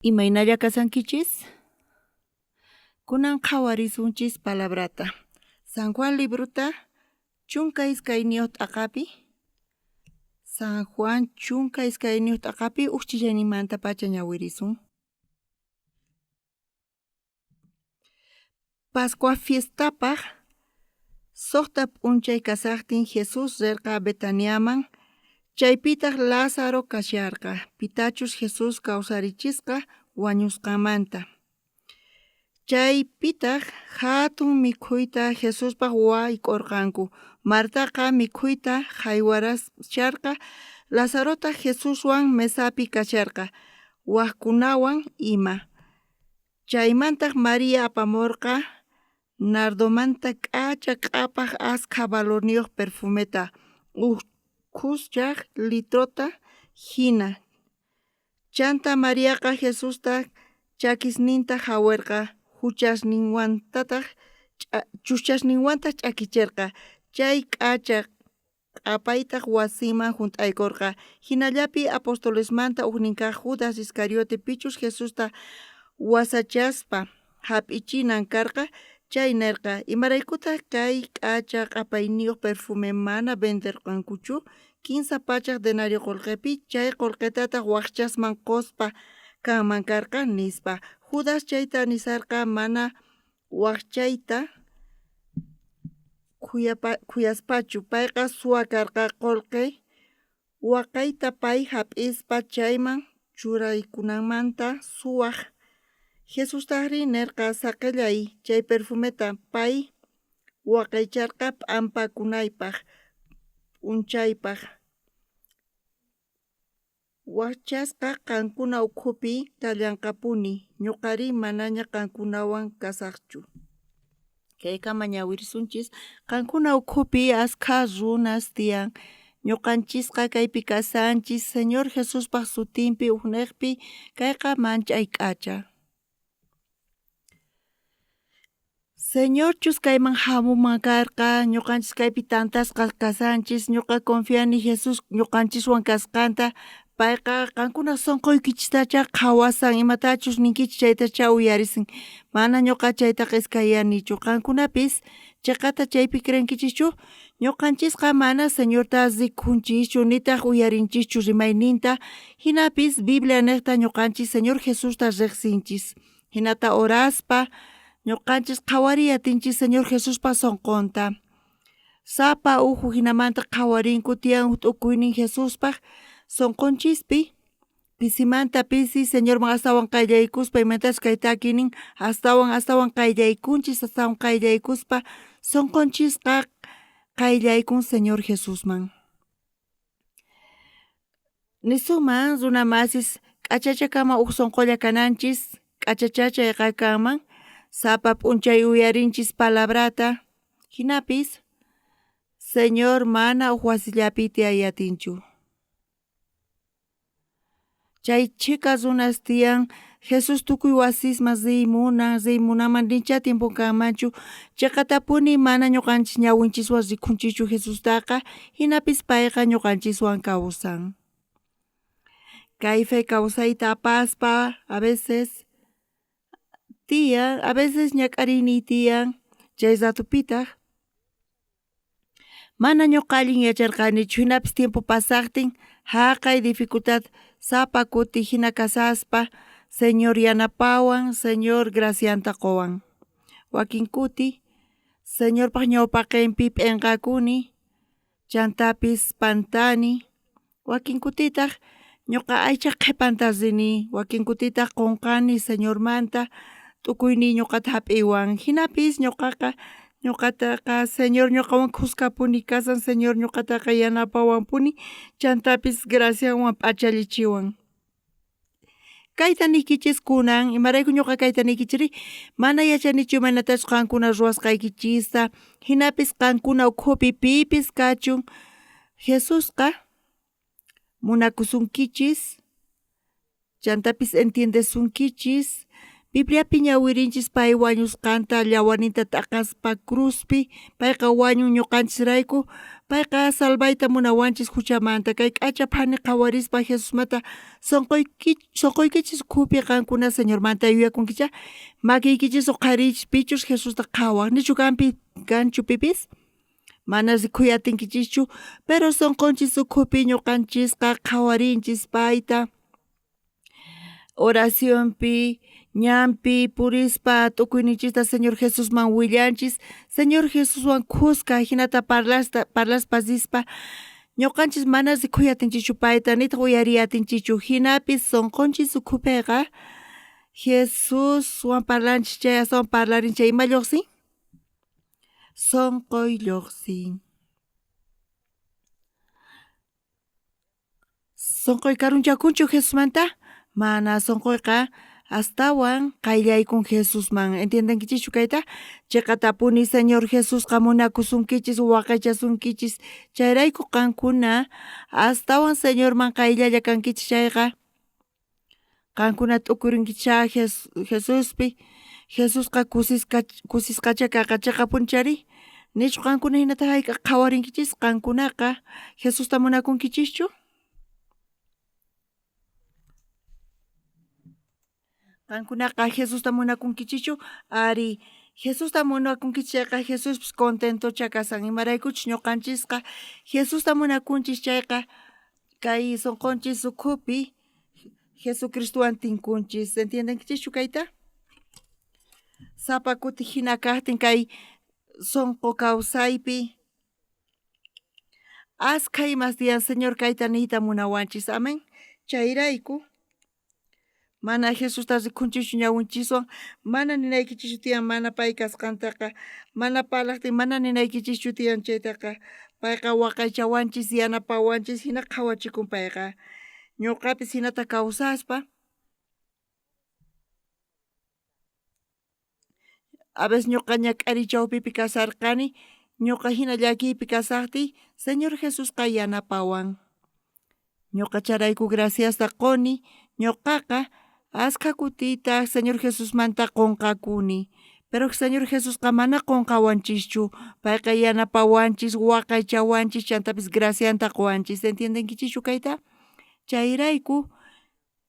Imaynalla kasankichis? Kunan qhawarisunchis palabrata. San Juan libruta chunka iskayniyuq t'aqapi. San Juan chunka iskayniyuq t'aqapi uch'illanimanta pacha ñawirisun. Pascua fiestapaq suqta p'unchay kasaqtin Jesus rirqa Betaniaman. Chaypitaq Lázaro kasharqa. Pitachus Jesus kawsarichisqa wañusqanmanta. Chaypitaq hatun mikhuyta Jesuspaq wayk'urqanku. Martaqa mikhuyta haywarasharqa. Lazarota Jesuswan mesapi kasharqa waqkunawan ima. Chaymantaq María apamurqa nardomanta k'acha q'apaq askha valorniyuq perfumeta ukhusyaq litrota hina. Chanta Mariaqa Jesusta chakisninta hawirqa chuchasninwanta ch'akichirqa. Chay k'acha q'apaytaq wasiman hunt'aykurqa. Hinallapi apostolesmanta uknin kaq Judas Iscariote pichus Jesusta wasachaspa hap'ichinan karqa. Chay nirqa imaraykutaq kay k'acha q'apayniyuq perfume mana venderqankuchu. 15 pachak denario qullqipi chay qullqitataq waqchasman quspa kanman karqa nispa. Judas chayta nisarqa mana waqchayta khuyaspachu. Payqa suwa karqa qullqi waqayta pay hap'ispa chayman churaykunamanta suwaq. Jesustaqri nirqa saqillay chay perfumeta pay waqaycharqa p'ampakunaypaq p'unchaypaq. Waqchasqa qankuna ukhupi tallanqapuni. Ñuqari manaña qankunawan kasaqchu. Kaykama ñawirisunchis qankuna ukhupi askha runas tiyan. Ñuqanchisqa kaypi kasanchis Señor Jesuspaq sutinpi ukniqpi kayqa manchay k'acha. Señorchus kayman hamuman karqa ñuqanchis kaypi tantasqa kasanchis ñuqa confiani Jesus ñuqanchiswan kasqanta payqa qankuna sunquykichistachá qhawasan imatachus ninkichis chaytachá uyarisin mana ñuqa chaytaqa iskayanichu qankunapis chiqata chaypi crenkichischu ñuqanchisqa mana Señorta rikunchischu nitaq uyarinchischu rimayninta hinapis Biblia niqta ñuqanchis Señor Jesusta riqsinchis hinata oraspa ñuqanchis qhawariy atinchis Señor Jesuspa sunqunta. Sapa uhu hinamanta qhawarinku tiyan t'ukuynin Jesuspaq sunqunchispi pisimanta pisi Señorman astawan qayllaykuspa imatas kay takinin astawan qayllaykunchis astawan qayllaykuspa sunqunchisqa qayllaykun Señor Jesusman. Nisuman runa masis k'achachakama huk sunqulla kananchis k'achachachay kanman sapa p'unchay uyarinchis palabrata hinapis Señor mana huk wasillapi tiyayatinchu. Chay chikas runas tiyan Jesus tukuy wasisman riymunaman nincha tiempo kanmanchu chiqatapuni mana ñuqanchis ñawinchiswan rikunchichu Jesustaqa hinapis payqa ñuqanchiswan kawsan. Kayfay kawsayta apaspa a veces ñak'arini tiyan chay ratupitaq mana ñuqa allin yacharqanichu hinapis tiempo pasaqtin haqay dificultad sapa kuti hina kasaspa Señor yanapawan Señor gracianta qowan. Wakin kuti Señorpaq ñawpaqinpi p'inqakuni chantapis pantani wakin kutitaq ñuqa aycha qhipanta rini wakin kutitaq qunqani Señormanta t'ukuyni ñuqata hap'iwan hinapis ñuqataqa Señor ñuqawan kuskapuni kasan Señor ñuqataqa yanapawanpuni chantapis graciawan p'achallichiwan. Kayta nikichis kunan imarayku ñuqa kayta nikichiri mana yachanichu imanatachu qankuna ruwasqaykichista hinapis qankuna ukhupi pipis kachun Jesusqa munakusunkichis chantapis entiendesunkichis Biblia ñawirinchis pay wañusqanta llawarninta t'aqaspa cruzpi payqa wañun ñuqanchis payqa salvayta munawanchis huchamanta kay k'acha phani qhawarispa Jesusmanta sonqoykichis khupi qankuna Señormanta yuyakunkicha makiykichis uqharichis pichus Jesusta qhawaq nichu kanchu pipis mana rikhuyatinkichikchu pero sonqonchis ukhupi ñuqanchisqa qhawarinchis payta oracionpi ñampi purispa t'ukuyninchista Señor Jesusman willanchis Señor Jesuswan khusqa hinata parlaspa ñuqanchis mana rikhuyatinchichu payta nitaq uyariyatinchichu hinapis sonqonchis ukhupiqa Jesuswan parlanchis chay astawan parlarinchis ima lluqsin sonqoy lluqsin sonqoy karunchakunchu Jesusmanta mana sonqoyqa astawan qayllaykun Jesusman entiendenkichischu kayta chayqa tapuni Señor Jesusqa munakusunkichis waqaychasunkichis chayrayku qankuna astawan Señorman qayllalla kankichis chayqa qankuna t'ukurinkichá Jesuspi Jesusqa kusisqacha kaqachaqa punchari nichu qankuna hinata hayqa qhawarinkichis qankunaqa Jesusta munakunkichischu qankunaqa Jesusta munakunkichichu ari Jesusta munakunkichayqa Jesuspis contentocha kasan imaraykuchus ñuqanchisqa Jesusta munakunchis chayqa kay sonqonchis ukhupi Jesucristuwan tinkunchis entiendenkichischu kayta sapa kuti hina kaqtin kay sonqo kawsaypi askha imasdiyan Señor kayta niyta munawanchis amén chayrayku mana Jesusta rikunchikchu ñawinchikwan mana ninaykichikchu tiyan mana pay kasqantaqa mana parlaqtin mana ninaykichikchu tiyan chaytaqa payqa waqaychawanchis yanapawanchis hina qhawachikun payqa ñuqapis hinata kawsaspa a veces ñuqa ñak'ari chawpipi kasarqani ñuqa hina llakiypi kasaqtiy Señor Jesusqa yanapawan ñuqa charayku graciasta quni ñuqaqa askha kutita Señor Jesusmanta qunqakuni pero Señor Jesusqa mana qunqawanchischu payqa yanapawanchis waqaychawanchis chantapis gracianta quwanchis entiendenkichischu kayta chayrayku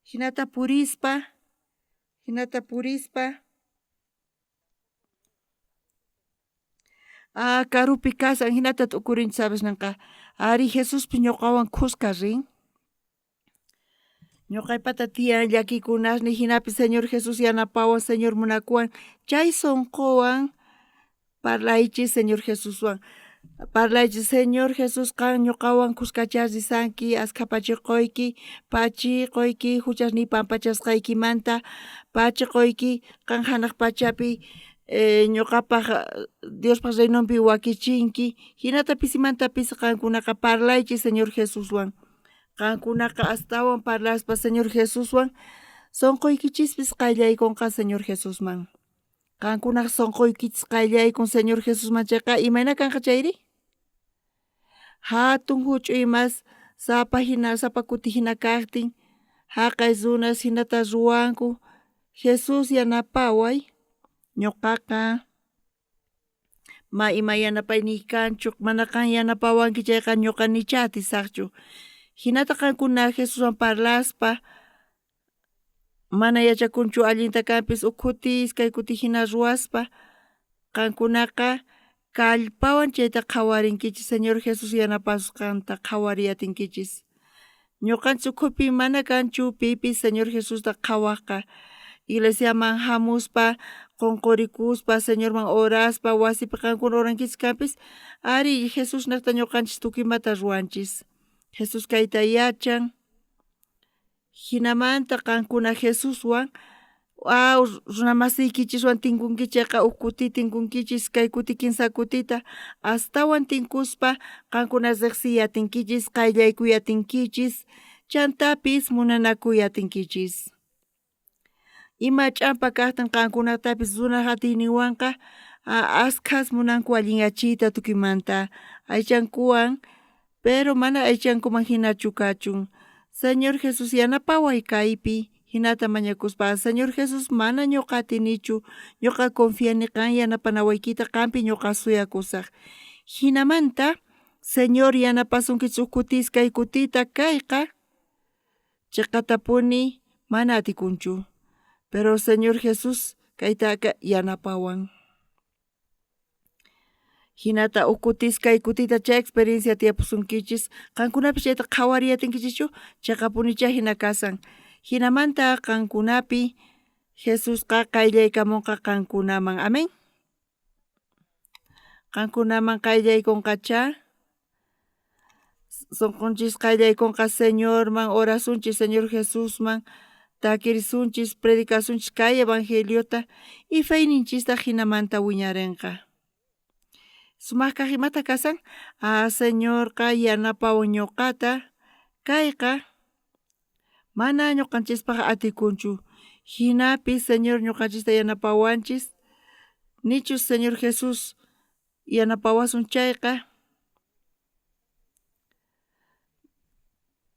hinata purispa karupi kasan hinata t'ukurinchis sabes nanqa ari Jesuspi ñuqawan khusqa rin ñuqaypata tiyan llakikunasni hinapis Señor Jesus yanapawan Señor munakuwan chay sonqowan parlaychis Señor Jesuswan parlaychis Señor Jesusqa ñuqawan kuskacharrisanki askha pachiquyki huchasniy pampachasqaykimanta pachiquyki qan hanaq pachapi ñuqapaq Diospaq reynonpi wakichinki hinatapis imantapis qankunaqa parlaychis Señor Jesuswan qankunaqa astawan parlaspa Señor Jesuswan sonqoykichispis qayllaykunqa Señor Jesusman qankunaqa sonqoykichis qayllaykun Señor Jesusman chayqa imayna kanqa chayri hatun huch'uy mas sapa kuti hina kaqtin haqay runas hinata ruwanku Jesus yanapaway ñuqaqa ima yanapayniy kanchu mana kan yanapawanki chayqa ñuqa nicha atisaqchu hinata qankuna Jesuswan parlaspa mana yachakunchu allinta kanpis ukhutis kay kuti hina ruwaspa qankunaqa kallpawan chayta qhawarinkichis Señor Jesus yanapasqanta qhawariyatinkichis ñuqanchis ukhupi mana kanchu pipis Señor Jesusta qhawaqqa iglesiaman hamuspa qunqurikuspa Señorman oraspa wasipi qankuna orankichis kanpis ari Jesusnaqta ñuqanchis tukuymanta ruwanchis Jesus kayta yachan hinamanta qankuna Jesuswan runa masiykichiswan tinkunkichayqa kuti tinkunkichis kay kuti kinsa kutita astawan tinkuspa qankuna riqsiyatinkichis qayllaykuyatinkichischantapis munanakuyatinkichis ima ch'ampa kaqtin qankunatapis runa hatiyninwanqa askhas munanku allinyachiyta tukuymanta aychankuwan pero mana aychankuman hinachu kachun Señor Jesus yanapaway kaypi hinata mañakuspa Señor Jesús mana ñuqa atinichu ñuqa confiani kan yanapanawaykita qanpi ñuqa suyakusaq hinamanta Señor yanapasunkichik kutiskay kutita kayqa chiqatapuni mana atikunchu pero Señor Jesús kaytaka yanapawan hinata ukutiskay kutita chay experiencia tiyapusunkichis qankunapish chayta qhawariyatinkichikchu chaqapunicha hina kasan hinamanta qankunapi Jesusqa qayllaykamunqa qankunaman amén qankunaman qayllaykunqacha sunqunchis qayllaykunqa Señorman orasunchis Señor Jesusman takirisunchis predicasunchis kay evangeliota y feyninchista hinamanta wiñarinqa sumakqa imata kasan Señorqa yanapawan ñuqata kayqa mana ñuqanchispaq atikunchu hinapi Señor ñuqanchista yanapawanchis nichus Señor Jesús yanapawasun chayqa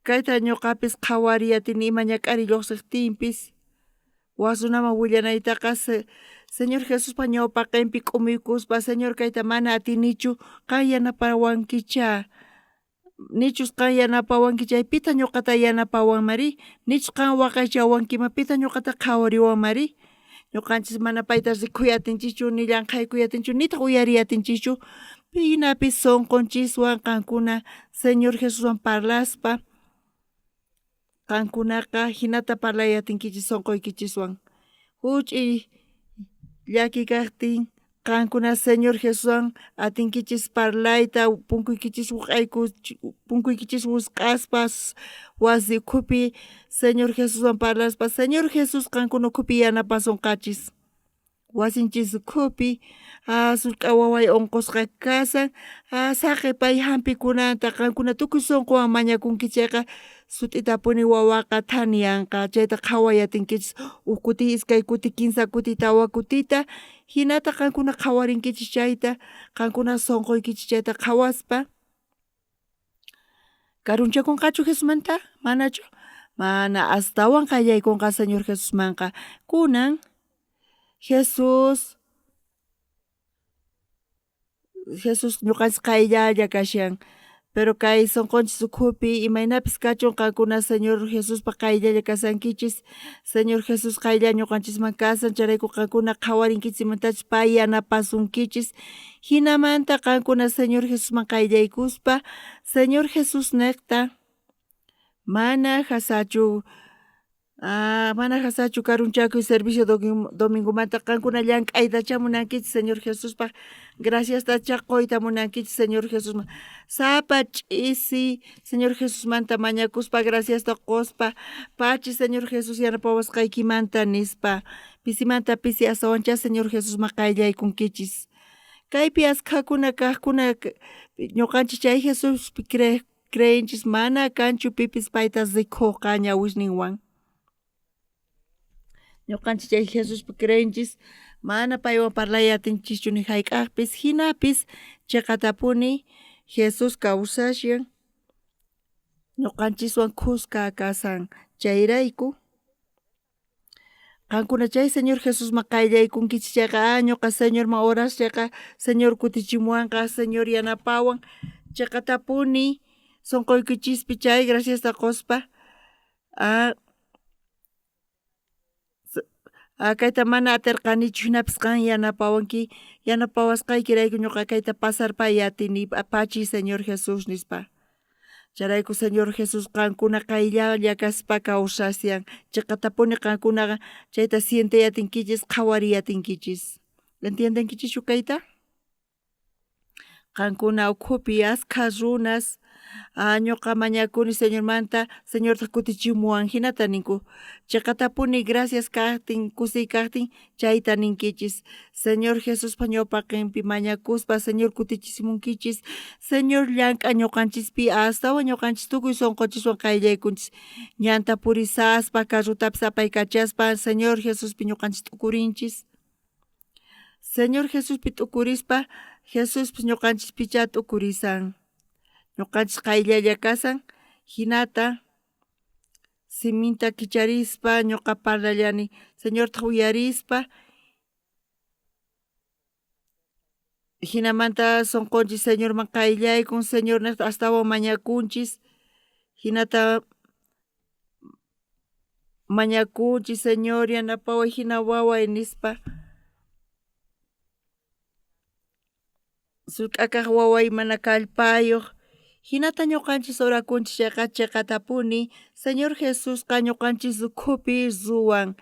kayta ñuqapis qhawariyatini ima ñak'ari lluqsiqtinpis wasunaman willanaytaqa Señor Jesuspa ñawpaqinpi k'umuykuspa Señor kayta mana atinichu qan yanapawankicha nichus qan yanapawanki chaypita ñuqata yanapawanmari nichus qan waqaychawankiman pita ñuqata qhawariwanmari ñuqanchis mana payta rikhuyatinchichu ni llank'aykuyatinchu nitaq uyariyatinchichu hinapi sunqunchiswan qankuna Señor Jesuswan parlaspa qankunaqa hinata parlayatinkichis sunquykichiswan huch'uy llakikaqtin qankuna Señor Jesuswan atinkichis parlayta punkuykichis punkuykichis wusq'aspas wasi ukhupi Señor Jesuswan parlaspa Señor Jesus qankuna ukhupi yanapasunqachis wasinchis ukhupi sullk'a waway unqusqa kasan saqi pay hampikunata qankuna tukuy sunquwan mañakunkichayqa sut'itapuni wawaqa thaniyanqa chayta qhawayatinkichis uk kuti iskay kuti kinsa kuti tawa kutita hinata qankuna qhawarinkichis chayta qankuna sunquykichis chayta qhawaspa karunchakunqachu Jesusmanta manachu mana astawan qayllaykunqa Señor Jesusmanqa kunan Jesus ñuqanchis qayllalla kashan pero kay sunqunchis ukhupi imaynapis kachun qankuna Señor Jesuspa qayllalla kasankichis Señor Jesus qaylla ñuqanchisman kasan charayku qankuna qhawarinkichimantachis pay yanapasunkichis hinamanta qankuna Señor Jesusman qayllaykuspa Señor Jesus niqta mana hasachu karunchakuy servicio domingomanta qankuna llank'ayta chamunankichis Señor Jesuspaq graciasta chaquyta munankichis Señor Jesusman sapa ch'isi Señor Jesusmanta mañakuspa graciasta quspa pachi Señor Jesus yanapawasqaykimanta nispa pisimanta pisi asawancha Señor Jesusman qayllaykunkichis kaypi askhakuna kaqkuna ñuqanchis chay Jesuspi creenchis mana kanchu pipis payta rikhuqa ñawishninwan ñuqanchis chay Jesuspi creenchis mana paywan parlayatinchikchu ni hayk'aqpis hinapis chiqatapuni Jesus kawsashan ñuqanchiswan kuska kasan chayrayku qankuna chay Señor Jesusman qayllaykunkichis chayqa ñuqa Señorman oras chayqa Señor kutichimuwanqa Señor yanapawan chiqatapuni sunquykuchispi chay graciasta quspa kayta mana atirqanichu hinapis qan yanapawanki yanapawasqaykirayku ñuqa kayta pasarpay atini apachiy Señor Jesus nispa charayku Señor Jesus qankuna qayllalla kaspa kawsasyan chiqatapuni qankunaqa chayta sientiyatinkichis qhawariyatinkichis entiendenkichischu kayta qankuna ukhupi askha runas ñuqa mañakuni Señormanta Señorta kutichimuwan hinata ninku chiqatapuni gracias kaqtin kusiy kaqtin chayta ninkichis Señor Jesuspa ñawpaqinpi mañakuspa Señor kutichisimunkichis Señor llank'a ñuqanchispi astawan ñuqanchis tukuy sunqunchishwan qayllaykunchis ñanta purisaspa carrutapis apaykachaspa Señor Jesuspi ñuqanchis t'ukurinchis Señor Jesuspi t'ukurispa Jesuspis ñuqanchispicha t'ukurisan ñuqanchis qayllalla kasan hinata siminta kicharispa ñuqa parlallani Señor uyarispa hinamanta sonqonchis Señor man qayllaykun Señor astawan mañakunchis hinata mañakunchis Señor yanapaway hina waway nispa sutk'akaq waway mana kallpayuq hinata ñuqanchis orakunchis chiqatapuni Señor Jesusqa ñuqanchis ukhupi ruwan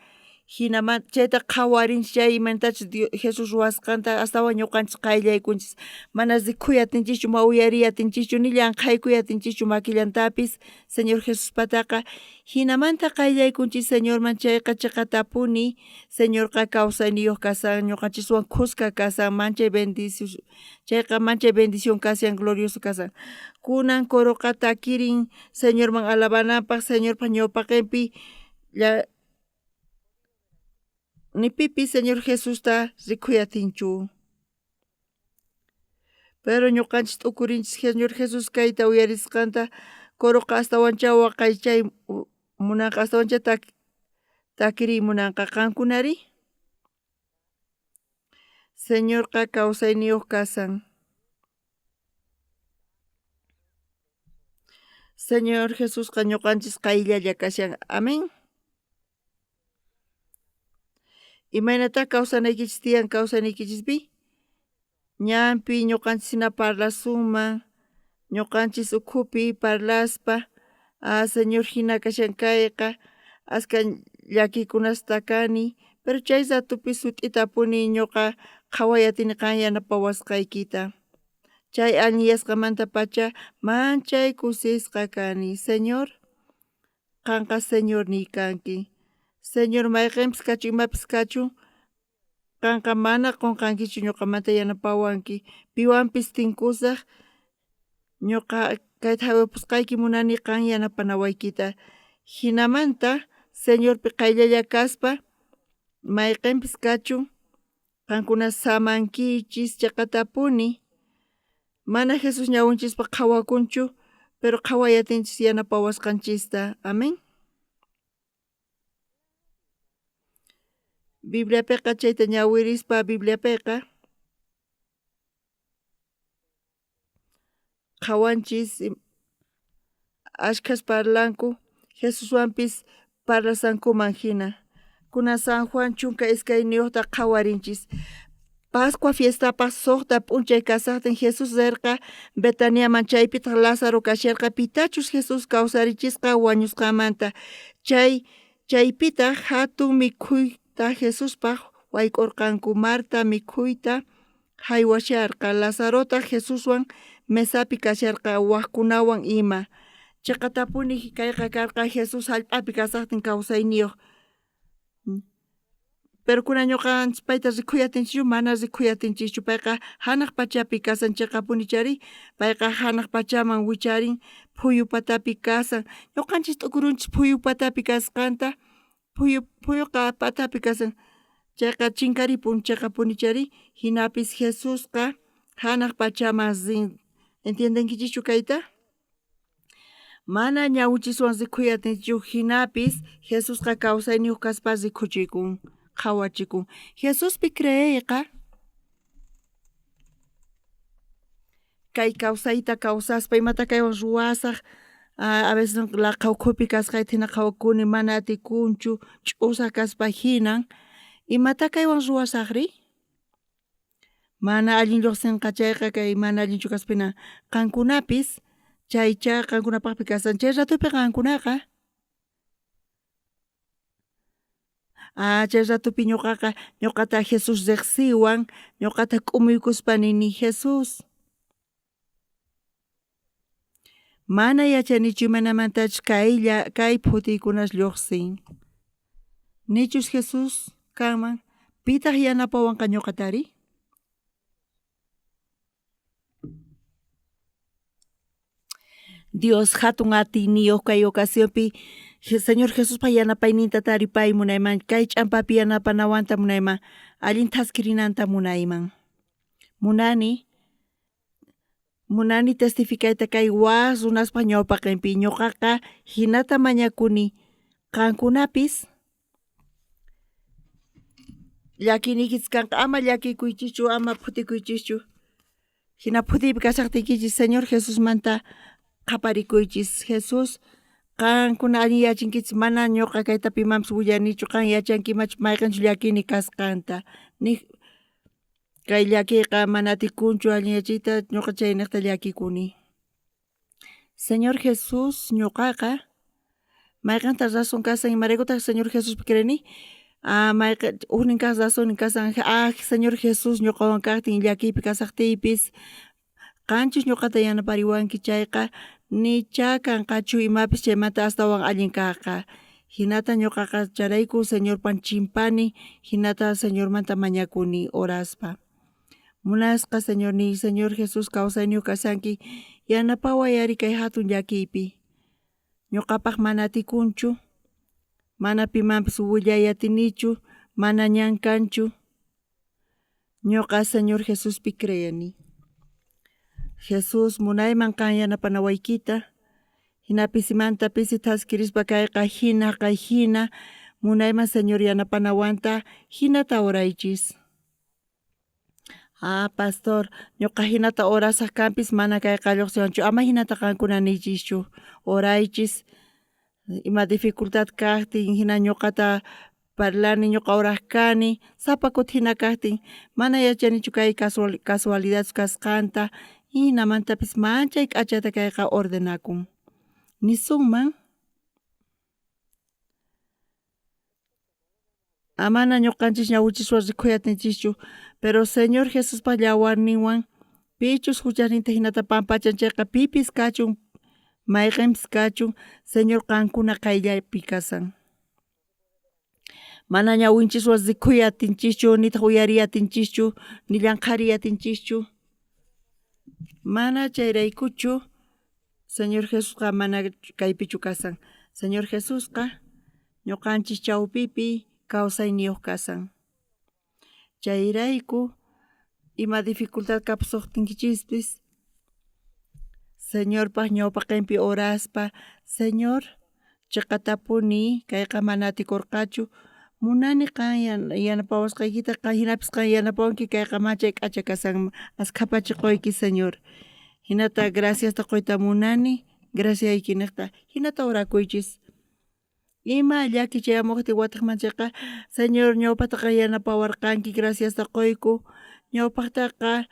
hinamanta chayta qhawarinchis chay imantachu Jesus ruwasqanta astawan ñuqanchis qayllaykunchis mana rikhuyatinchikchu ma uyariyatinchikchu ni llank'aykuyatinchikchu makillantapis Señor Jesuspataqa hinamanta qayllaykunchis Señorman chayqa chiqatapuni Señorqa kawsayniyuq kasan ñuqanchiswan kuska kasan manchay bendición chayqa manchay bendición kasyan glorioso kasan kunan coruqa takirin Señorman alabanapaq Señorpa ñawpaqinpi ni pipi Señor Jesusta rikhuyatinchu. Pero ñuqanchis t'ukurinchis Señor Jesus kayta uyarisqanta coruqa astawancha waqaychay munanqa astawancha takiriy munanqa qankunari Señorqa kawsayniyuq kasan. Señor Jesusqa ñuqanchis qayllalla kashan. Amén. Imaynata kawsanaykichis tiyan kawsanaykichispi ñanpi ñuqanchis hina parlasunman ñuqanchis ukhupi parlaspa Señor hina kashankayqa aska llakikunasta kani pero chay ratupi sut'itapuni ñuqa qhawayatini qan yanapawasqaykita chay aliyasqamantapacha manchay kusisqa kani Señor qanqa Señor niykanki Señor mayqinpis kachu imapis kachu qanqa mana qunqankichu ñuqamanta yanapawanki piwanpis tinkusaq ñuqa kayta hawapusqayki munani qan yanapanawaykita hinamanta Señorpi qayllalla kaspa mayqinpis kachu qankuna samankichis chaqatapuni mana Jesus ñawunchispa qhawakunchu pero qhawayatinchis yanapawasqanchista. Amén. Bibliapiqa chayta ñawirispa Bibliapiqa qhawanchis ashkhas parlanku Jesuswanpis parlasankuman hina kunan San Juan chunka iskayniyuqta qhawarinchis Pascua fiestapaq suqta p'unchay kasaqtin Jesus rirqa Betaniaman chaypitaq Lázaro kasharqa pitachus Jesus kawsarichisqa wañusqamanta chaypitaq hatun mikhuyta Jesuspaq wayk'urqanku Marta mikhuyta haywasharqa Lazarota Jesuswan mesapi kasharqa waqkunawan ima chaqatapuni kayqa karqa Jesus hallp'api kasaqtin kawsayniyuq pero kunan ñuqanchis payta rikhuyatinchikchu mana rikhuyatinchikchu payqa hanaq pachapi kasan chiqapuni chari payqa hanaq pachaman wicharin phuyu patapi kasan ñuqanchis t'ukurunchis phuyu patapi kasqanta phuyuqa patapi kasan chayqa chinkaripun chiqapuni chari hinapis Jesusqa hanaq pachaman rin entiendenkichischu kayta mana ñawunchiswan rikhuyatinchikchu hinapis Jesusqa kawsayniyuq kaspa rikhuchikun qhawachikun Jesuspi creeyqa kay kawsayta kawsaspa imata kaywan ruwasaq a veces laqha ukhupi kasqayta hina qhawakuni mana atikunchu ch'usaq kaspa hinan imata kaywan ruwasaqri mana allin lluqsinqa chayqa kay mana allinchu kaspina qankunapis chaycha qankunapaqpi kasan chay ratupi qankunaqa chay ratupi ñuqata Jesus riqsiwan ñuqata k'umuykuspa nini Jesus mana yachanichu imanamantachus kay phutiykunash lluqsin nichus Jesus kanman pitaq yanapawanqa ñuqatari Dios hatun atiniyuq kay ocasiónpi Señor Jesuspa yanapayninta taripay munayman kay ch'ampapi yanapanawanta munayman allin taskirinanta munayman munani testificayta kay was runaspa ñawpaqinpi ñuqaqa hinata mañakuni Kankunapis llakinikis kanqa ama llakikuychichu ama phutikuychichu hina phutipi kashaqtikichis Señor Jesus manta qaparikuychis Jesús qankuna allinyachinkichis mana ñuqa kayta pimanpas willanichu qan yachankimachu mayqanchik llakini kasqanta ni kay llakiqa mana atikunchu allinyachiyta ñuqa chay niqta llakikuni. Señor Jesús ñuqaqa mayqanta razón kasan imaraykutaq Señor Jesuspi creeni uhnin kaq razonin kasan Señor Jesús ñuqawan kaqtin llakiypi kasaqtiypis qanchis ñuqata yanapariwanki chayqa nicha kanqachu imapis chaymanta astawan allin kaqqa hinata ñuqaqa charayku Señorpan chimpani hinata Señormanta mañakuni oraspa munasqa Señor ni Señor Jesús kawsayniyu kashanki yanapaway ari kay hatun llakiypi ñuqapaq mana atikunchu mana pimanpis willayatinichu mana ñankanchu ñuqa Señor Jesuspi creyani. Jesús munayman qan yanapanawaykita hinapis imantapis taskirispa kayqa hina munayman Señor yanapanawanta hinata oraychis. Pastor ñuqa hinata orasaq kanpis mana kayqa lluqsiwanchu ama hinata qankuna niychischu oraychis ima dificultad kaqtin hina ñuqata parlani ñuqa oraq kani sapa kutin hina kaqtin mana yachanichu kay casualidad kasqanta hinamantapis manchay k'achata kayqa ordenakun nisunman amana ñuqanchik ñawichiswa rikhuyatinchikchu pero Señor Jesuspa yawarninwan pichus huchasninta hinata pampachan chayqa pipis kachun mayqinpis kachun Señor qankuna qayllapi kasan mana ñawinchikwan rikhuyatinchikchu nitaq uyariyatinchikchu ni llanqhariyatinchikchu mana chayraykuchu Señor Jesusqa mana kaypichu kasan Señor Jesusqa ñuqanchik chawpipi kawsayniyuq kasan chayrayku ima dificultad kapusuptinkichispis Señorpaq ñawpaqinpi oraspa Señor chayqa tapuni kayqa mana atikurqachu munani qan yanapawasqaykita qan hinapis qan yanapawanki kayqa manchay k'acha kasan askapachikuquyki Señor hinata graciasta quyta munani graciayki niqta hinata orakuychis ima llakichay wataqmanchayqa Señor ñawpataqa yanapawarqanki graciasta quyku ñawpaqtaqa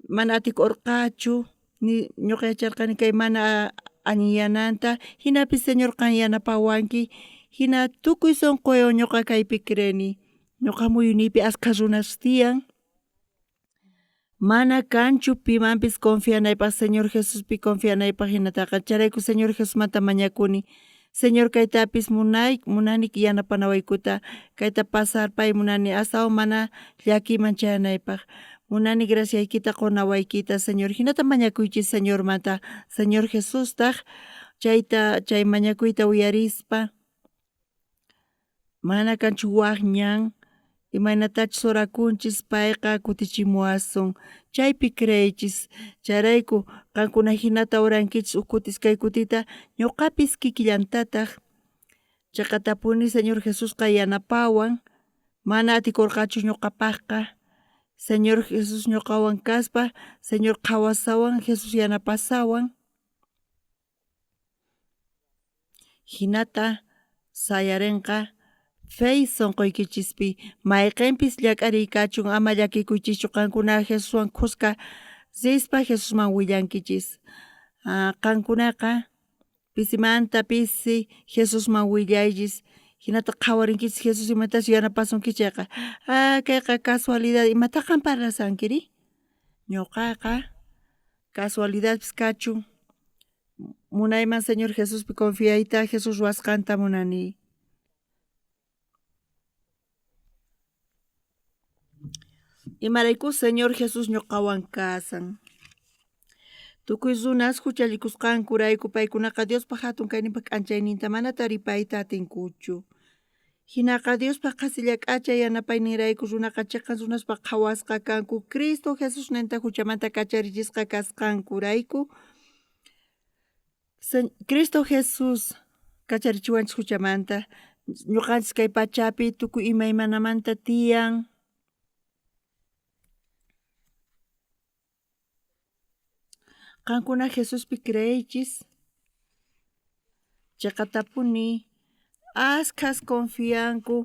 mana atikurqachu ni ñuqa yacharqani kay mana alliyananta hinapis Señor qan yanapawanki hina tukuy sunquwan ñuqa kaypi creeni ñuqa muyuniypi ashkha runas tiyan mana kanchu pimanpis confianaypaq Señor Jesuspi confianaypaq hinataqa charayku Señor Jesusmanta mañakuni Señor kaytapis munani yanapanawaykuta kayta pasarpay munani astawan mana llakiman chayanaypaq munani graciaykita qunawaykita Señor hinata mañakuychis Señormanta Señor Jesustaq chay mañakuyta uyarispa mana kanchu waqñan imaynatachus orakunchis payqa kutichimuwasun chaypi creychis charayku qankuna hinata orankichis ukutis kay kutita ñuqapis kikillantataq chayqa tapuni Señor Jesusqa yanapawan mana atikurqachu ñuqapaqqa Señor Jesús ñuqawan kaspa Señor qhawasawan Jesús yanapasawan hinata sayarinqa fey sunquykichikpi mayqinpis llak'ariykachun ama llakikuychichu qankuna Jesuswan qusqa rispa Jesusman willankichis qankunaqa pisimanta pisi Jesusman willaychis hinata qhawarinkichis Jesus imatachu yanapasunki chayqa kayqa casualidad imataqan parlasankiri ñuqaqa casualidadpis kachun munayman Señor Jesuspi confiayta Jesus ruwasqanta munani imarayku Señor Jesús ñuqawan kasan tukuy runas huchallikusqankurayku paykunaqa Diospa hatun kayninpa k'anchayninta mana taripayta atinkuchu hinaqa Diospa qasilla k'acha yanapaynirayku runaqa chiqan runaspa qhawasqa kanku Cristo Jesús ninta huchamanta kacharichisqa kasqankurayku Cristo Jesús kacharichiwanchis huchamanta ñuqanchis kay pachapi tukuy imaymanamanta tiyan qankuna Jesuspi creychis chayqa tapuni askhas confianku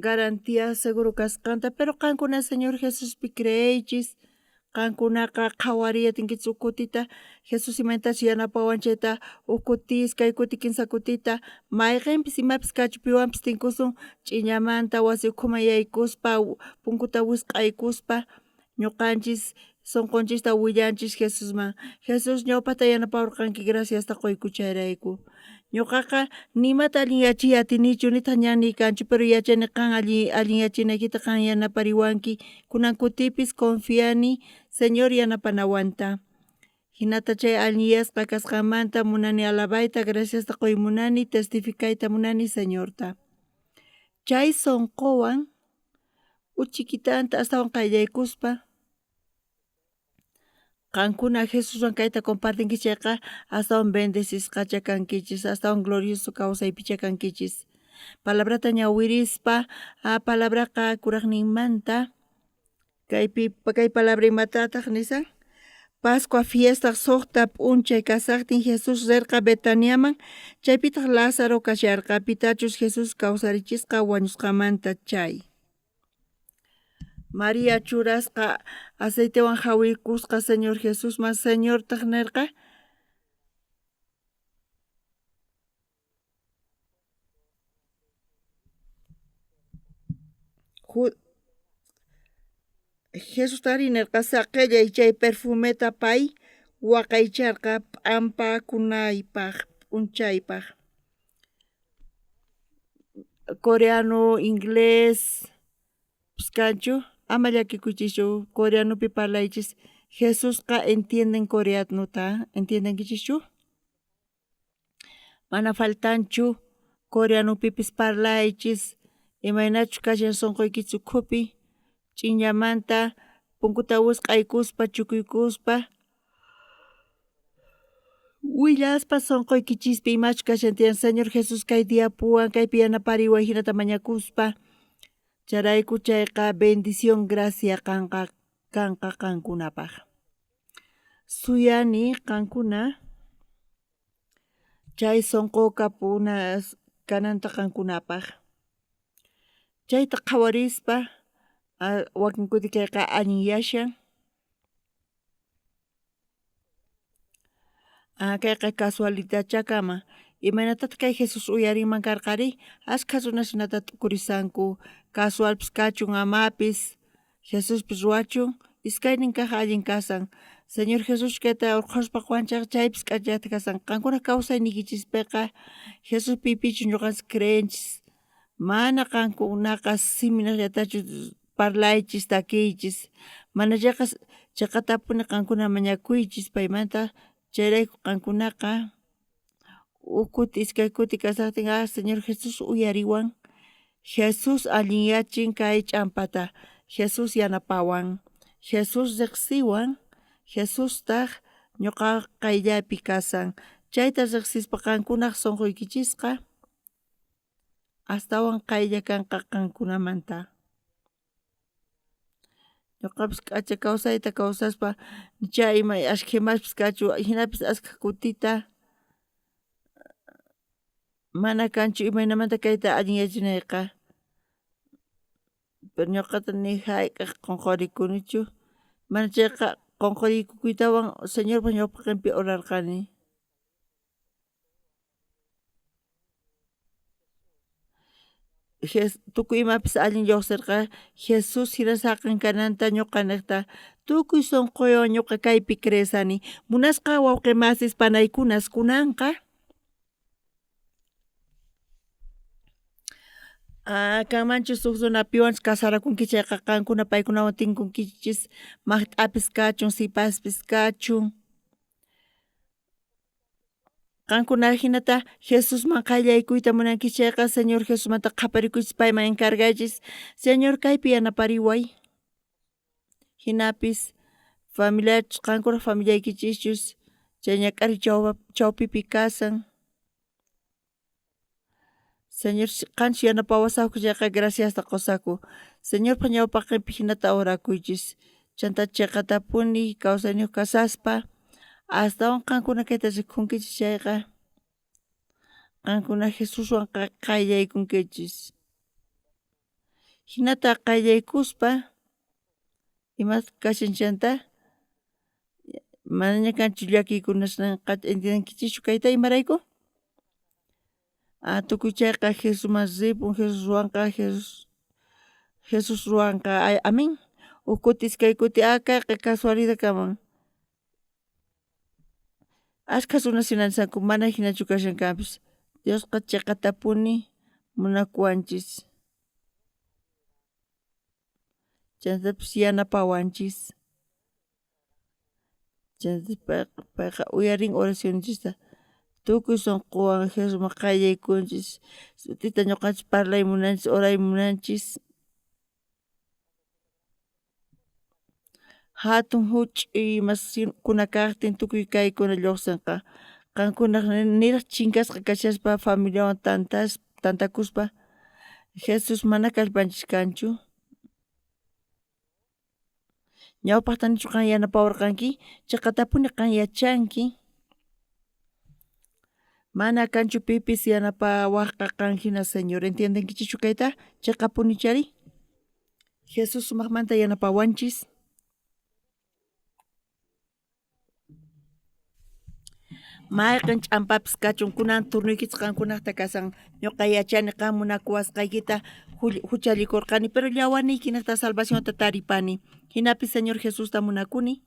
garantía seguro kasqanta pero qankuna Señor Jesuspi creychis qankunaqa qhawariyatinkichis ukutita Jesus imaytachi yanapawan chayta ukutis kay kuti kinsa kutita mayqinpis imapis kachu piwanpis tinkusun ch'iñamanta wasi ukhuman yaykuspa punkuta wisq'aykuspa ñuqanchis sunqunchista willanchis Jesusman Jesus ñawpata yanapawurqanki graciasta quykuchayrayku ñuqaqa nimata allin yachiy atinichu nitaq ña niykanchu pero yachani qan allin yachinaykita qan yanapariwanki kunan kutipis confiani Señor yanapanawanta hinata chay allin kasqanmanta munani alabayta graciasta quymunani testificayta munani Señorta chay sunquwan uchikitanta astawan qayllaykuspa qankuna Jesuswan kayta compartinkichis chayqa astawan bendecishqacha kankichis astawan glorioso kawsaypicha kankichis palabrata ñawirispa palabraqa kuraqninmanta kay palabra imatataq nisaq Pascua fiesta suqta p'unchay kasaqtin Jesus rirqa Betaniaman chaypitaq Lázaro kasharqa pitachus Jesus kawsarichisqa wañusqamanta chay María churasqa aceitewan hawikusqa Señor Jesusman Señortaq nirqa Jesus tari nirqa saqellay chay perfumeta pay waqaycharqa p'ampakunaypaq p'unchaypaq coreano, inglés piskanchu ama llakikuychischu coreanopi parlaychis Jesusqa entienden coreanuta entiendenkichischu mana faltanchu coreanopipis parlaychis imaynachu kashan sunquykichis ukhupi ch'iñamanta punkuta wisq'aykuspa chukuykuspa willaspa sunquykichikpi imachu kashan tiyan Señor Jesus kay diapuwan kaypi yanapariway hinata mañakuspa charayku chayqa bendición gracia kanqa qankunapaq suyani qankuna chay sunquqa kananta qankunapaq chayta qhawarispa wakin kuti kayqa allin yashan kayqa casualidadcha kama imaynatataq kay Jesus uyarinman karqari ashkha runashinata tukurisanku casualpis kachun amapis Jesuspis ruachun iskaynin kaq allin kasan Señor Jesus kayta urquspa wanchaq chaypis k'allata kasan qankuna kawsaynikichispiqa Jesus pipichu ñuqanchis creenchis mana qankunaqa siminaqllatachu parlaychis takiychis manallaqa chayqa tapuni qankuna mañakuychis paymanta chayrayku qankunaqa ukuti iskay kuti kasaqtin Señor Jesus uyariwan Jesus allin yachin kay ch'ampata Jesus yanapawan Jesus riqsiwan Jesustaq ñuqa qayllapi kasan chayta riqsispa qankunaq sunquykichisqa astawan qaylla kanqa qankunamanta ñuqapis k'acha kawsayta kawsaspa chay imay ashkhimaspis kachu hinapis ashka kutita mana kanchu imaynamanta kayta allin yachinayqa pero ñuqata ni hayk'aq qunqurikunichu mana chayqa qunqurikukuytawan Señorpa ñawpaqinpi orarqani tukuy imapis allin lluqsirqa Jesus hirasaqan kananta ñuqa niqta tukuy sunquywan ñuqa kaypi creesani munasqa wawqi masis panaykunas kunanqa kanmanchu suq runapiwanchis kasarakunki chayqa qankuna paykunawan tinkunkichis maqt'apis kachun sipaspis kachun qankuna hinata Jesusman qallaykuyta munankichis chayqa Señor Jesusmanta qaparikuychis payman encargaychis Señor kaypi yanapariway hinapis familiachus qankuna familiaykichishchus chay ñak'ari chawpipi kasan Señor kanchi yanapawasaqku chayqa gracias ta qosaku. Señor pañawpaqpi hinata orakuychis. Chanta chiqatapuni kawsayniyoq kasaspa astawan qankuna kayta rikhunkichis chayqa. Qankuna Jesuswan qayllaykunkichis. Hinata qayllaykuspa imata kashanchanta manaña kanchu llakiykunasqa entiendenkichischu kayta imarayku? Tukuy chayqa Jesusman ripun, Jesus ruwanqa amin. Ukutis kay kuti kayqa casualidad kaman. Ashka runasinansaku mana hinachu kashankapish. Diosqa chiqatapuni munakuwanchis. Chaytapish yanapawanchis. Chaytapish payqa uyarin oracionchista. Tukuy sunquwan Jesusman qayllaykunchis. Sutita ñuqanchis parlay munanchis, oray munanchis. Hatun huch'uy masiykuna kaqtin tukuy kaykuna lluqsinqa qankunaq niraq chinkasqa kashaspa familiawan tantakuspa Jesus mana kallpanchis kanchu. Ñawpaqtanichu qan yanapawarqanki chiqatapuni qan yachanki. Mana kanchu pipis yanapawaqqa qan hina Señor, entiendenkichischu kayta? Chiqapunichari Jesus sumaqmanta yanapawanchis. Mayqin ch'ampapis kachun kunan turnuykichis qankunaqta kasan ñuqa yachani qan munakuwasqaykita huchallikurqani pero llawaniykinata salvacionta taripani. Hinapis Señor Jesusta munakuni.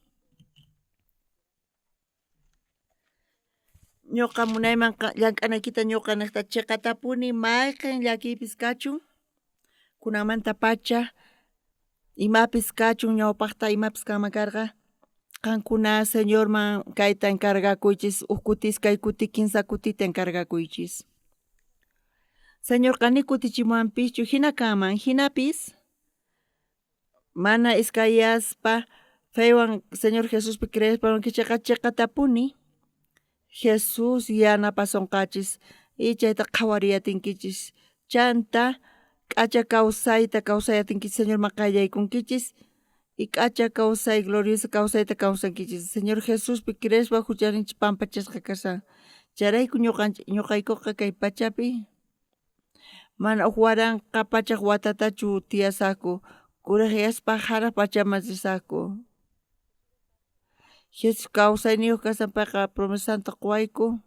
Ñuqa munayman llank'anaykita ñuqanaqta chiqatapuni mayqin llakiypis kachun kunanmanta pacha imapis kachun ñawpaqta imapis kanman karqa qankuna Señorman kayta encargakuychis kutis kay kuti kinsa kutita encargakuychis. Señor ni kutichimuwanpischu hina kanman hinapis mana iskayaspa feywan Señor Jesuspi creespa chiqatapuni Jesus yanapasunqachis y chayta qhawariyathinkichis chanta k'acha kawsayatinkichis Señorman qayllaykunkichis y k'acha kawsay gloriosa kawsayta kawsankichis Señor Jesuspi creespa hucharinchis pampachasqa kashan chayrayku ñuqaykuqa kay pachapi mana huk waranqa pachaq watatachu tiyasaku kuraqyaspa hara pachaman risaku. Jesus kawsayniyuq kasanpaqa promesanta quwayku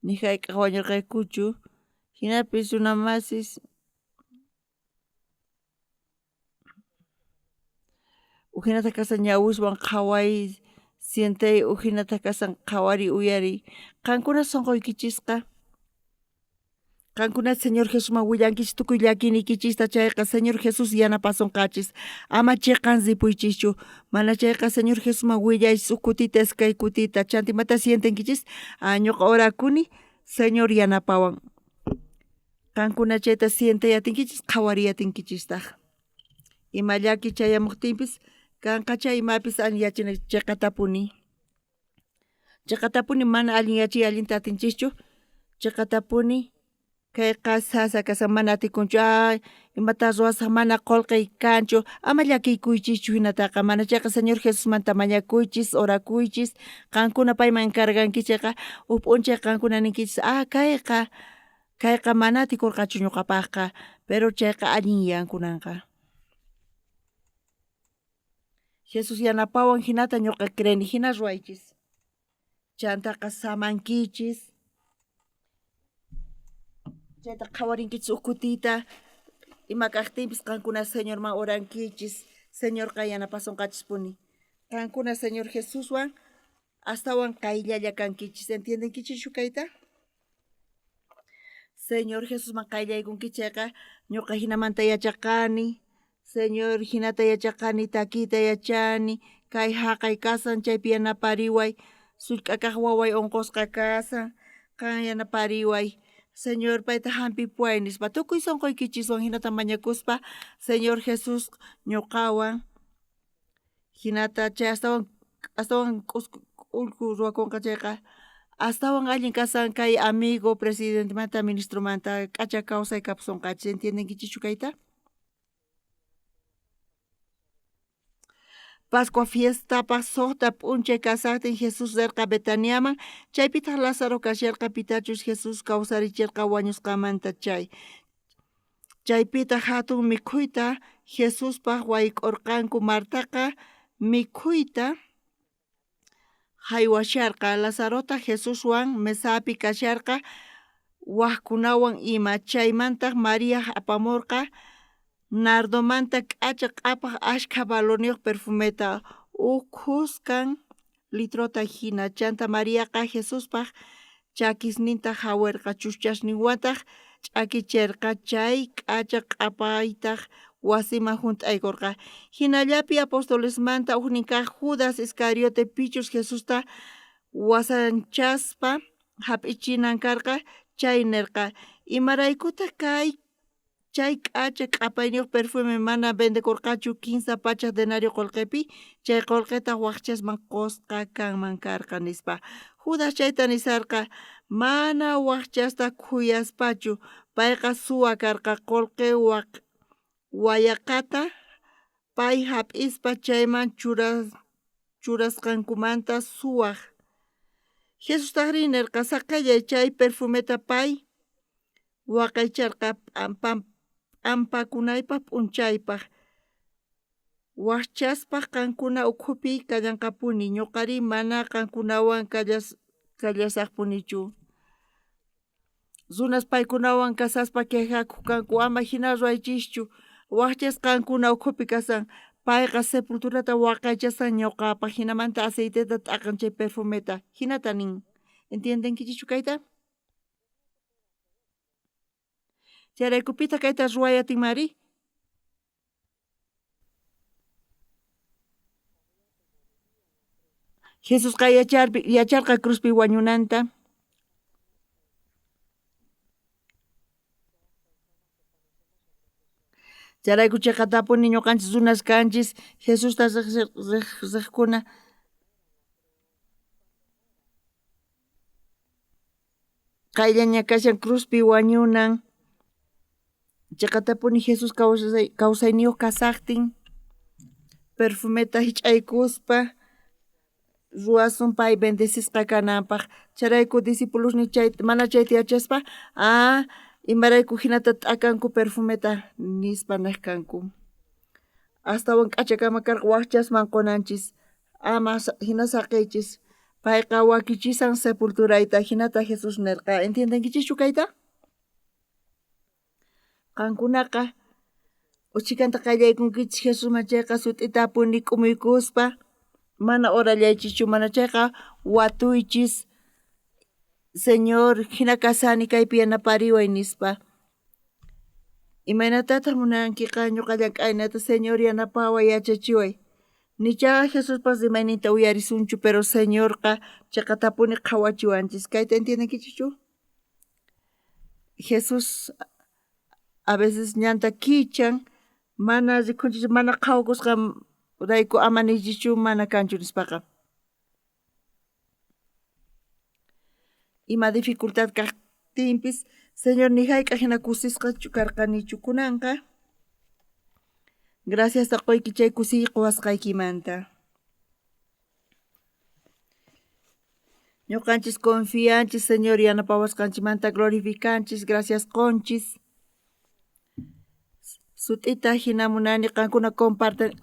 ni hayk'aq wañurqaykuchu hinapis runa masis uhinata kasan ñawishwan qhaway sientay uhinata kasan qhawari uyari qankuna sunquykichishqa qankuna Señor Jesusman willankichis tukuy llakinikichista chayqa Señor Jesus yanapasunqachis ama chiqan ripuychischu mana chayqa Señor Jesusman willaychis kutita kay kutita chantimanta sientenkichis ñuqa orakuni Señor yanapawan qankuna chayta sientayatinkichis qhawariyatinkichistaq ima llaki chayamuptinpis kanqa chay imapis allin yachana chiqatapuni mana allin allinta atinchischu chiqatapuni kayqa sasa kasan mana atikunchu imata ruwasaq mana qullqi kanchu ama llakikuychischu hinataqa mana chayqa Señor Jesusmanta mañakuychis orakuychis qankuna payman encarganki chayqa uk p'unchay qankuna ninkichis kayqa mana atikurqachu ñuqapaqqa pero chayqa allin yankunanqa. Jesus yanapawan hinata ñuqa creeni hina ruwaychis chantaqa samankichis chayta qhawarinkichis uk kutita ima kaqtinpis qankuna Señorman orankichis Señorqa yanapasunqachispuni qankuna Señor Jesuswan astawan qayllalla kankichis entiendenkichischu kayta? Señor Jesusman qayllaykunki chayqa ñuqa hinamanta yachaqani Señor hinata yachaqani takiyta yachani kay haqay kasan chaypi yanapariway sullk'a kaq waway unqusqa kasan qan yanapariway Señor payta hampipuway nispa tukuy sunquykichishwan hinata mañakuspa Señor Jesus ñuqawan hinata chay astawan ullqu ruwakunqa chayqa Astawan allin kasan kay amigo presidente manta ministro manta k'acha kawsay kapsunqachis entiendenkichishchu kayta? Pascua fiestapaq suqta p'unchay kasaqtin Jesús rirqa Betaniaman chaypitaq Lázaro kasharqa pitachus Jesús kawsarichirqa wañusqamanta chay. Chaypita hatun mikhuyta Jesuspaq wayk'urqanku Martaqa mikhuyta haywasharqa Lazarota Jesuswan mesapi kasharqa waqkunawan ima chaymantaq María apamurqa nardomanta k'acha q'apaq ashkha valorniyuq perfumeta ukhusqan litrota hina chanta Mariaqa Jesuspaq chakisninta hawirqa chushchasninwantaq ch'akichirqa chay k'acha q'apaytaq wasiman hunt'aykurqa. Hinallapi apostolesmanta uknin kaq Judas Iscariote pichus Jesusta wasanchaspa hap'ichinan karqa chay nirqa imaraykutaq kay chay k'acha q'apayniyuq perfume mana vendekurqachu 15 pachak denario qullqipi chay qullqita waqchasman qusqa kanman karqa nispa. Judas chayta nisarqa mana waqchasta khuyaspachu payqa suwa karqa qullqi wayaqata pay hap'ispa chayman churasqankumanta suwaq. Jesustaq rinirqa saqellay chay perfumeta pay waqaycharqa p'ampakunaypaq p'unchaypaq waqchaspaq qankuna ukhupi kallanqapuni ñuqari mana qankunawan kallasaqpunichu. Runas paykunawan kasaspa quejakuq kanku ama hina ruaychischu waqchasqankuna ukhupi kasan payqa sepulturata waqaychasan ñuqapaq hinamanta aceiteta t'aqan chay perfumeta hinata nin entiendenkichischu kayta? Chayraykupita kayta ruwayatinmari Jesusqa yacharqa cruzpi wañunanta chayrayku chayqa tapuni ñuqanchis runas kanchis Jesusta riqkuna qayllaña kashan cruzpi wañunan chayqa tapuni Jesus kawsayniyuq kasaqtin perfumeta hich'aykuspa ruwasun pay bendecishqa kananpaq chayrayku discípulosnin chay mana chayta yachaspa imarayku hinata t'akanku perfumeta nispa niqkanku. Astawan k'achakama karqa waqchasman qunanchis ama hina saqiychis payqa wakichisan sepulturayta hinata Jesus nirqa entiendenkichischu kayta? Qankunaqa uchikanta qayllaykunkichis Jesusman chayqa sut'ita apuni k'umuykuspa mana orallaychischu mana chayqa watuychis Señor hina kasani kaypi yanapariway nispa imanatataq munankiqa ñuqa llank'aynata Señor yanapaway yachachiway nichaqa Jesuspas rimayninta uyarisunchu pero Señorqa chayqa tapuni qhawachiwanchis kayta entiendenkichischu? Jesus a veces ñanta kichan mana rikunchis mana qhawkusqa rayku ama nischichu mana kanchu nispaqa. Ima dificultad kaqtinpis Señor ni hayk'a hina kusisqachu karqanichu kunanqa gracias taquyki chay kusiy quwasqaykimanta. Ñuqanchis confianchis Señor yanapawasqanchimanta glorificanchis gracias qunchis sut'ita hina munani qankuna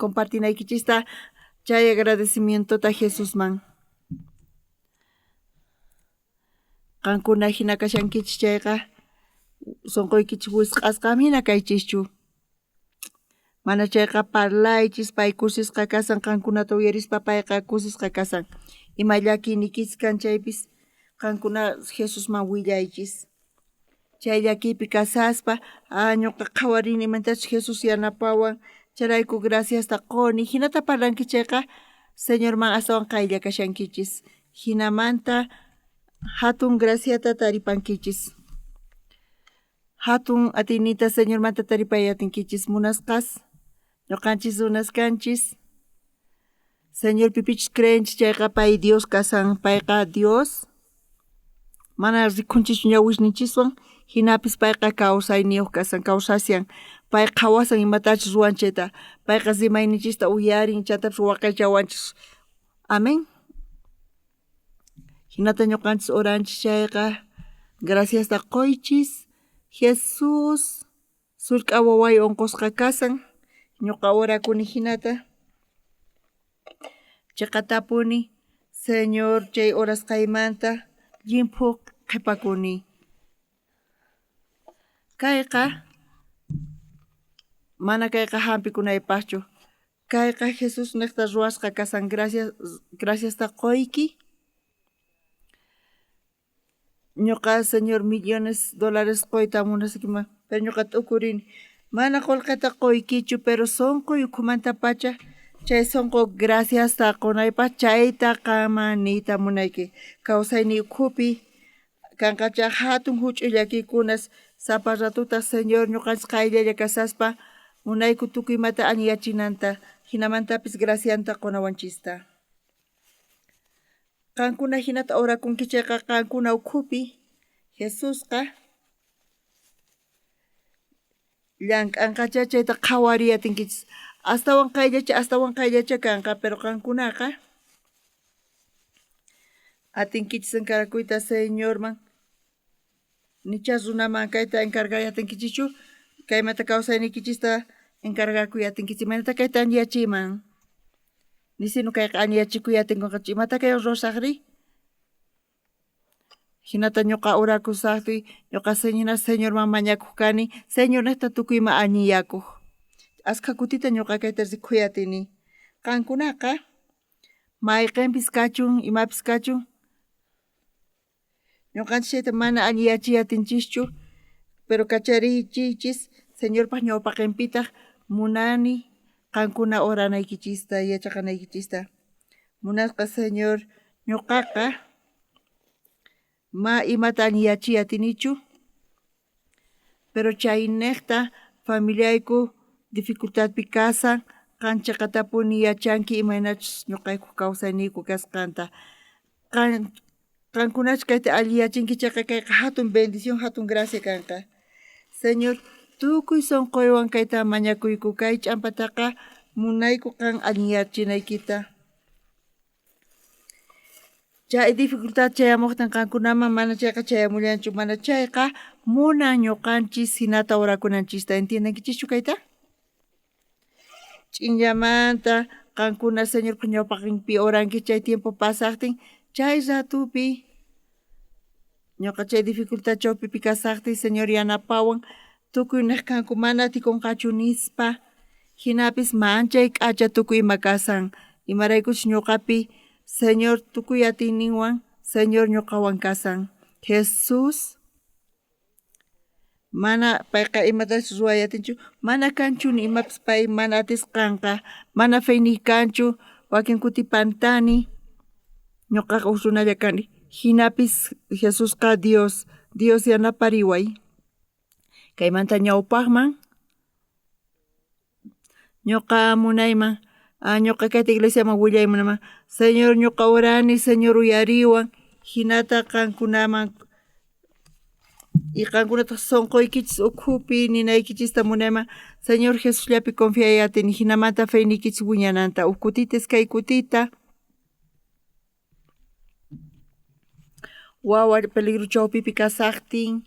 compartinaykichista chay agradecimientota Jesusman. Qankuna hina kashankichis chayqa sunquykichis wisq'asqam hina kaychischu. Mana chayqa parlaychis pay kusisqa kasan qankunata uyarispa payqa kusisqa kasan. Ima llakinikichis kanchaypis qankuna Jesusman willaychis. Chay llakipi kasaspa ñuqa qhawarini imantachu Jesus yanapawan chayrayku graciasta quni hinata parlanki chayqa Señorman astawan qaylla kashankichis. Hinamanta hatun graciata taripankichis. Hatun atinita Señormanta taripayatinkichis munasqas ñuqanchis runas kanchis Señor pipichis creenchis chayqa pay Dios kasan payqa Dios mana rikunchis ñawishninchiswan hinapis payqa kawsayniyuq kasan kawsasyan pay qawasan imatachus ruwanchayta payqa rimayninchista uyarin chaytapish waqaychawanchis amén. Hinata ñuqanchis oranchis chayqa graciasta qoychis Jesús sullk'a waway unqusqa kasan ñuqa orakuni hinata chayqa tapuni Señor chay horas qaymanta llimp'u qhipakuni kayqa mana kayqa hampikunaypaqchu kayqa Jesús niqta ruwasqa kasan graciasta qoyki ñuqa Señor $millones qoyta munasqman pero ñuqa t'ukurini mana qullqita qoykichu pero sunquy ukhumanta pacha chay sunqu graciasta qunaypaq chayta qanman niyta munayki kawsayniy ukhupi kanqacha hatun huch'uy llakikunas sapa ratuta Señor ñuqanchis qayllalla kasaspa munayku tukuymata alliyachinanta hinamantapis gracianta qunawanchista qankuna hinata orakunki chayqa qankuna ukhupi Jesusqa llank'anqacha chayta qhawariyatinkichis astawan qayllacha kanqa pero qankunaqa atinkichis encargakuyta Señorman nichas runaman kayta encargayatinkichichu kaymanta kawsaynikichista encargakuyatinkichis imanata kayta alliyachiyman nisinu kayqa alliyachikuyatinkunqachu imata kay rurasaqri hinata ñuqa urakusaqti ñuqa Señorman mañakuq kani Señor niqta tukuyman alliyakuq askha kutita ñuqa kayta rikhuyatini qankunaqa mayqinpis kachun imapis kachun ñuqanchis chayta mana alliyachiyatinchikchu pero kacharichiychis Señorpaq ñawpaqinpitaq munani qankuna oranaykichista yachaqanaykichista munasqa Señor ñuqaqa ma imata alliyachiyatinichu pero chay niqta familiayku dificultadpi kasan qanchaqa tapuni yachanki imaynachus ñuqayku kawsayniyku kasqanta qankunachus kayta alliyachinki chayqa kayqa hatun bendición hatun gracia kanqa Señor tukuy sunquywan kayta mañakuyku kay ch'ampataqa munayku qan alliyachinaykita chay dificultad chayamuqtin qankunaman mana chayqa chayamullanchu mana chayqa munan ñuqanchis hinata orakunanchista entiendankichischu kayta ch'inllamanta qankuna Señorpa ñawpaqinpi oranki chay tiempo pasaqtin chay ratupi ñuqa chay dificultad chawpipi kasaqtin Señor yanapawan tukuy niqkanku mana atikunqachu nispa hinapis manchay k'acha tukuy ima kasan imaraykuchus ñuqapi Señor tukuy atiyninwan Señor ñuqawan kasan Jesús mana payqa imatachu ruwayatinchu mana kanchu ni imapis pay mana atisqanqa mana feyniy kanchu wakin kutipantani ñuqaqa uj runalla kani hinapis Jesusqa Dios yanapariway kaymanta ñawpaqman ñuqa munayman ñuqa kayta iglesiaman willaymunaman Señor ñuqa orani Señor uyariwan hinata qankunaman y qankunata sunquykichis ukhupi ninaykichista munayman Señor Jesusllapi confiayatini hinamanta feynikichis wiñananta uk kutitas kay kutita wawa peligro chawpipi kasaqtin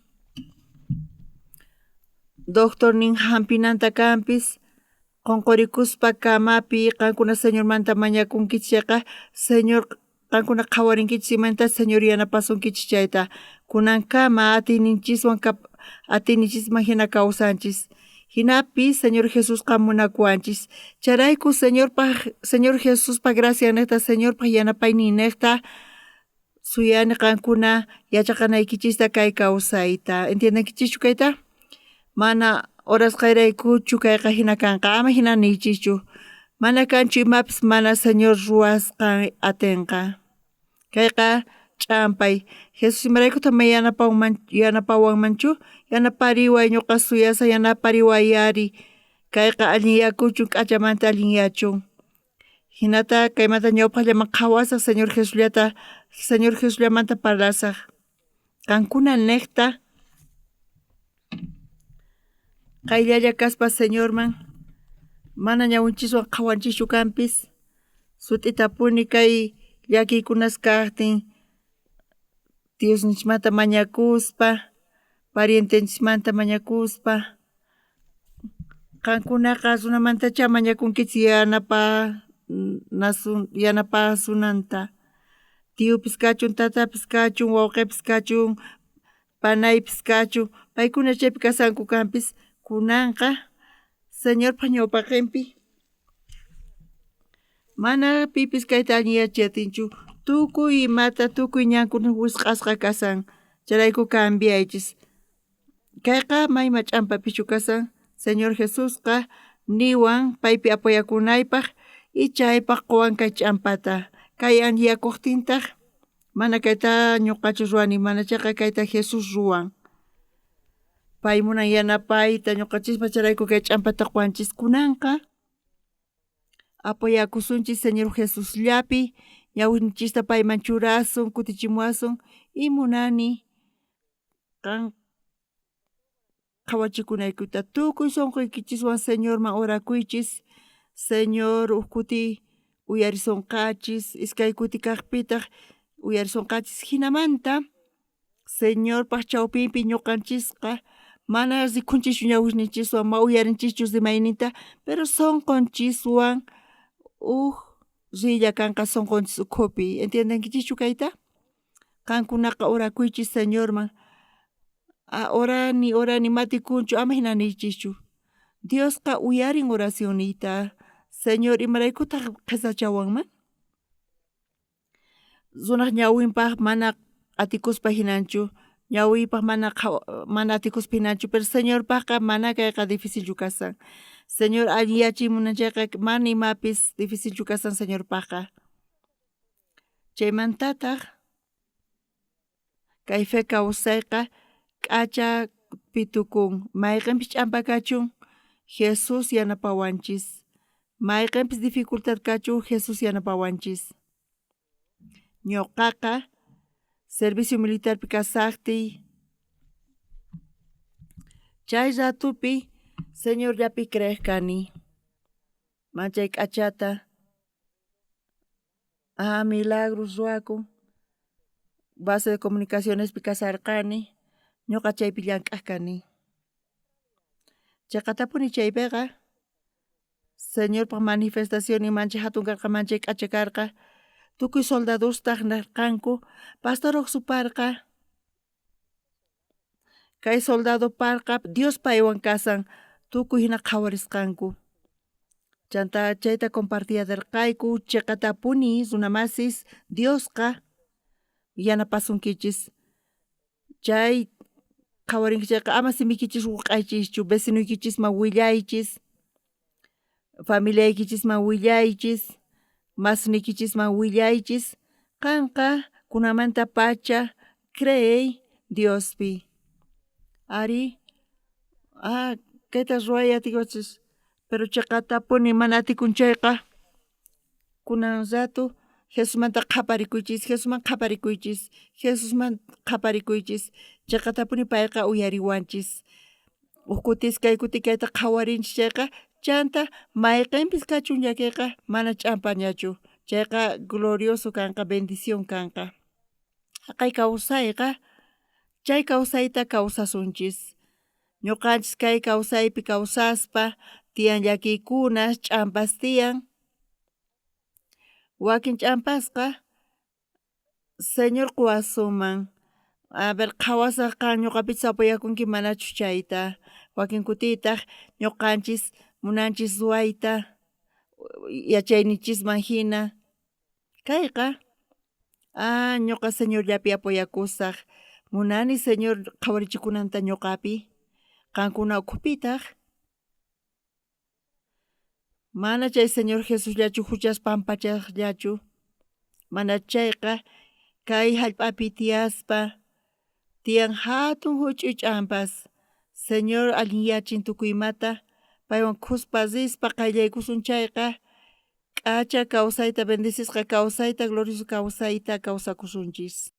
doctor nin hampinanta kanpis qunqurikuspa kamapi qankuna Señormanta mañakunkichis chayqa Señor qankuna qhawarinkichis imanta Señor yanapasunkichis chayta kunankama atiyninchisman hina kawsanchis hinapis Señor Jesusqa munakuanchis charayku Señor Jesuspa gracia niqta Señorpa yanapaynin niqta suyani qankuna yachaqanaykichista kay kawsayta entiendankichischu kayta mana horas qayraykuchu kayqa hina kanqa ama hina niychishchu mana kanchu imapis mana Señor ruwasqa atinqa kayqa ch'ampay Jesus imaraykuta yanapawanmanchu yanapariway ñuqa suyasa yanapariwayari kayqa allin yakuchun k'achamanta allin yachun hinata kaymanta ñawpaqllaman qhawasaq Señor Jesuslamanta parlasaq Kankuna nekta qayllalla kaspa Señorman mana ñawinchikwan qhawanchischu kanpis sut'itapuni kay llakiykunas kaqtin Diosninchikmanta mañakuspa parientenchikmanta mañakuspa qankunaqa runamantacha mañakunkichik yanapasunanta tiyupis kachun tatapis kachun wawqipis kachun panaypis kachun paykuna chaypi kasanku kanpis kunanqa Señorpa ñawpaqinpi mana pipis kayta alli yachatinchu tukuy imata tukuy ñankuna wisq'asqa kasan chayrayku cambiaychis kayqa mayma ch'ampapichu kasan Señor Jesusqa niwan paypi apoyakunaypaq y chaypaq quwan kay ch'ampata kay alliyakuptintaq mana kayta ñuqachu ruwani mana chayqa kayta Jesus ruwan pay munan yanapayta ñuqachispa chayrayku kay ch'ampata quwanchis kunanqa apoyakusunchis Señor Jesusllapi ñawinchista payman churasun kutichimuwasun y munani qan qhawachikunaykuta tukuy sunquykichikwan Señorman orakuychis Señor ukkuti uyarisunqachis iskay kuti kaqpitaq uyarisunqachis hinamanta Señorpaq chawpinpi ñuqanchikqa mana rikunchikchu ñawinchikwan ma uyarinchikchu rimaynita pero sunqunchikwan rilla kanqa sunqunchik ukhupi entiendenkichikchu kayta qankunaqa orakuychis Señorman orani matikunchu ama hina niychikchu Diosqa uyarin oracionniyta Señor imaraykutaq qhisachawanman runaq ñawinpaq mana atikuspa hinanchu ñawiypaq mana atikuspa hinanchu pero Señorpaqqa mana kayqa dificilchu kasan Señor alliyachimunanchayqa mana imapis dificilchu kasan Señorpaqqa chaymantataq kay fe kawsayqa k'achapi tukun mayqinpis ch'ampa kachun Jesus yanapawanchis mayqinpis dificultad kachun Jesus yanapawanchis ñuqaqa servicio militarpi kasaqtiy chay ratupi Señorllapi creyiq kani mana chay k'achata milagros ruwakun base de comunicacionespi kasarqani ñuqa chaypi llank'aq kani chayqatapuni chaypiqa Señorpaq manifestación imanchik hatun karqa mana chay k'acha karqa tukuy soldadostaq kanku pastor suparqa kay soldado parqa Dios paywan kasan tukuy hina qhawarisqanku chayta compartiyadarqayku chayqatapuni runamasis Diosqa yanapasunkichis chay qhawarinkichayqa ama simikichis waqaychischu vecinokichisman willaychis familiaykichisman willaychis masnikichisman willaychis qanqa kunamanta pacha crey Diospi ari kayta ruray atiykuchis pero chayqatapuni mana atikunchayqa kunan ratu Jesusmanta qhaparikuychis chayqatapuni payqa uyariwanchis ukkutis kay kuti kayta qhawarinchik chayqa chanta mayqinpis kachun llakiyqa mana ch'ampañachu chayqa glorioso kanqa bendición kanqa haqay kawsayqa chay kawsayta kawsasunchis ñuqanchis kay kawsaypi kawsaspa tiyan llakiykuna ch'ampas tiyan wakin ch'ampasqa Señor quwasunman qhawasaqqa ñuqapichis apoyakunki manachu chayta wakin kutitaq ñuqanchis munanchis ruwayta yachaynichisman hina kayqa ñuqa Señorllapi apoyakusaq munani Señor qhawarichikunanta ñuqapi qankuna ukhupitaq mana chay Señor Jesusllachu huchas pampachaqllachu mana chayqa kay hallp'api tiyaspa tiyan hatun huch'uy ch'ampas Señor alliyachin tukuy imata paywan khuspa rispa qayllaykusun chayqa k'acha kawsayta bendisisqa kawsayta glorioso kawsayta kawsakusunchis